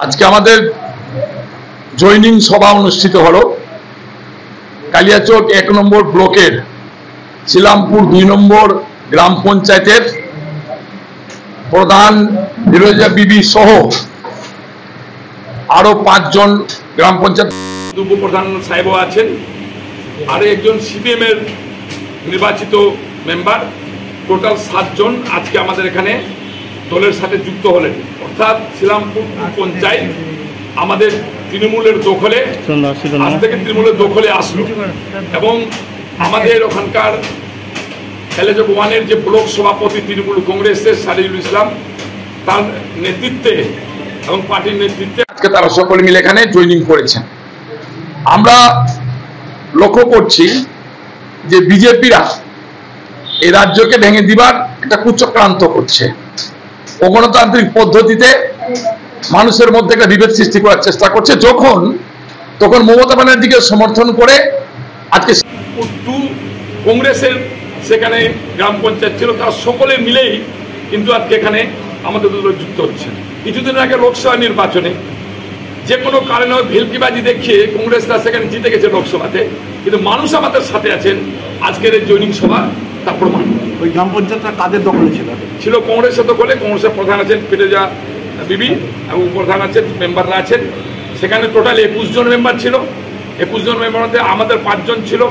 আজকে আমাদের জয়নিং সভা অনুষ্ঠিত হলো কালিয়াচক ১ নম্বর ব্লকের শ্রীরামপুর ২ নম্বর গ্রাম পঞ্চায়েতের প্রধান ফিরোজা বিবি সহ আরো ৫ জন গ্রাম পঞ্চায়েত উপপ্রধান সাহেব আছেন, আর একজন সিপিএম এর নির্বাচিত মেম্বার, টোটাল ৭ জন আজকে আমাদের এখানে দলের সাথে যুক্ত হলেন। অর্থাৎ শ্রীরামপুর পঞ্চায়েত আমাদের তৃণমূলের দখলে, আজ থেকে তৃণমূলের দখলে আসলো এবং আমাদের ওখানকার কালিয়াচক 1-এর যে ব্লক সভাপতি তৃণমূল কংগ্রেসের সারিজুল ইসলাম, তার নেতৃত্বে এবং পার্টির নেতৃত্বে আজকে তারা সকলে মিলে এখানে জয়েনিং করেছেন। আমরা লক্ষ্য করছি যে বিজেপিরা এই রাজ্যকে ভেঙে দিবার একটা কুচক্রান্ত করছে, অগণতান্ত্রিক পদ্ধতিতে মানুষের মধ্যে একটা বিভেদ সৃষ্টি করার চেষ্টা করছে। তখন মমতা ব্যানার্জিকে সমর্থন করে আজকে কংগ্রেসের সেখানে গ্রাম পঞ্চায়েত ছিল, তারা সকলে মিলেই কিন্তু আজকে এখানে আমাদের দলে যুক্ত হচ্ছে। কিছুদিন আগে লোকসভা নির্বাচনে যে কোনো কারণে ভেলকিবাজি দেখিয়ে কংগ্রেসরা সেখানে জিতে গেছে লোকসভাতে, কিন্তু মানুষ আমাদের সাথে আছেন। আজকের এই জয়নিং সভা তার প্রমাণ। ওই গ্রাম পঞ্চায়েতটা কাদের দখলে ছিল? কংগ্রেসের দখলে। কংগ্রেসের প্রধান আছেন ফিরোজা বিবি এবং প্রধান আছেন, মেম্বাররা আছেন। সেখানে টোটাল ২১ জন মেম্বার ছিল। ২১ জন মেম্বার মধ্যে আমাদের ৫ জন ছিল,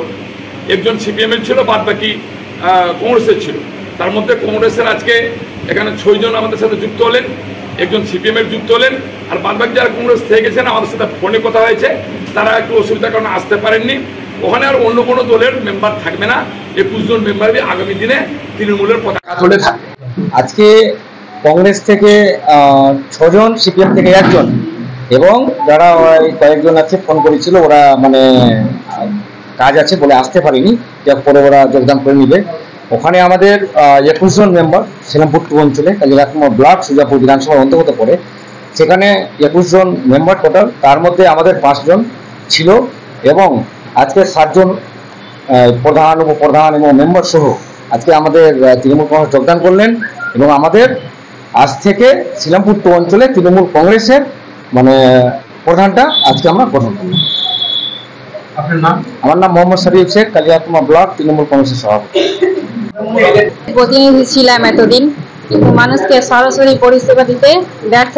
একজন সিপিএম এর ছিল, বাদ বাকি কংগ্রেসের ছিল। তার মধ্যে কংগ্রেসের আজকে এখানে ৬ জন আমাদের সাথে যুক্ত হলেন, একজন সিপিএম এর যুক্ত হলেন, আর বাদ বাকি যারা কংগ্রেস থেকে গেছেন আমাদের সাথে ফোনে কথা হয়েছে, তারা একটু অসুবিধার কারণে আসতে পারেননি। ওখানে আর অন্য কোনো দলের মেম্বার থাকবে না। ২১ জন মেম্বারই আগামী দিনে তৃণমূলের পতাকা তুলে থাকবে। আজকে কংগ্রেস থেকে ৬ জন, সিপিএম থেকে ১ জন এবং যারা কয়েকজন আছে ফোন করেছিল, ওরা মানে কাজ আছে বলে আসতে পারেনি, পরে ওরা যোগদান করে নিবে। ওখানে আমাদের ২১ জন মেম্বার শ্রীরামপুর 2 অঞ্চলে, কালিয়াচক ব্লক সুজাপুর বিধানসভার অন্তর্গত পড়ে, সেখানে ২১ জন মেম্বার টোটাল। তার মধ্যে আমাদের ৫ জন ছিল এবং আজকে ৭ জন প্রধান, উপপ্রধান এবং মেম্বার সহ আজকে আমাদের তৃণমূল কংগ্রেস যোগদান করলেন এবং আমাদের আজ থেকে শ্রীরামপুর 2 অঞ্চলে তৃণমূল কংগ্রেসের মানে প্রধানটা আজকে আমরা গঠন করলাম। আপনার নাম? আমার নাম মোহাম্মদ শরীফ শেখ, কালিয়াচক ব্লক তৃণমূল কংগ্রেসের সভাপতি। প্রতিনিধি ছিলাম এতদিন, কিন্তু মানুষকে সরাসরি পরিষেবা দিতে ব্যর্থ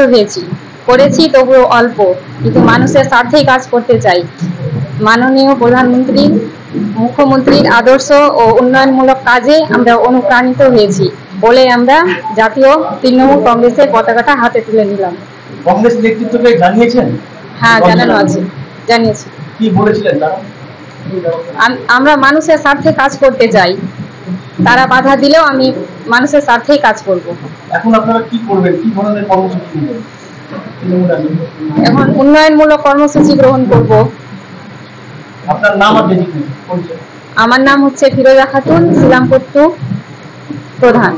করেছি তবুও অল্প, কিন্তু মানুষের স্বার্থেই কাজ করতে চাই। মাননীয় প্রধানমন্ত্রী, মুখ্যমন্ত্রীর আদর্শ ও উন্নয়নমূলক কাজে আমরা অনুপ্রাণিত হয়েছি বলে আমরা জাতীয় তৃণমূল কংগ্রেসের পতাকাটা হাতে তুলে নিলাম। কংগ্রেস নেতৃত্বকে জানিয়েছেন? হ্যাঁ, জানিয়েছি। কি বলেছিলেন তারা? আমরা মানুষের স্বার্থে কাজ করতে চাই, তারা বাধা দিলেও আমি মানুষের স্বার্থেই কাজ করব। এখন আপনারা কি করবেন? কি ধরনের কর্মসূচি নেবেন? এখন উন্নয়নমূলক কর্মসূচি গ্রহণ করব। আপনার নাম আর আমার নাম হচ্ছে ফিরোজা খাতুন, শ্রীরামপুর 2 প্রধান।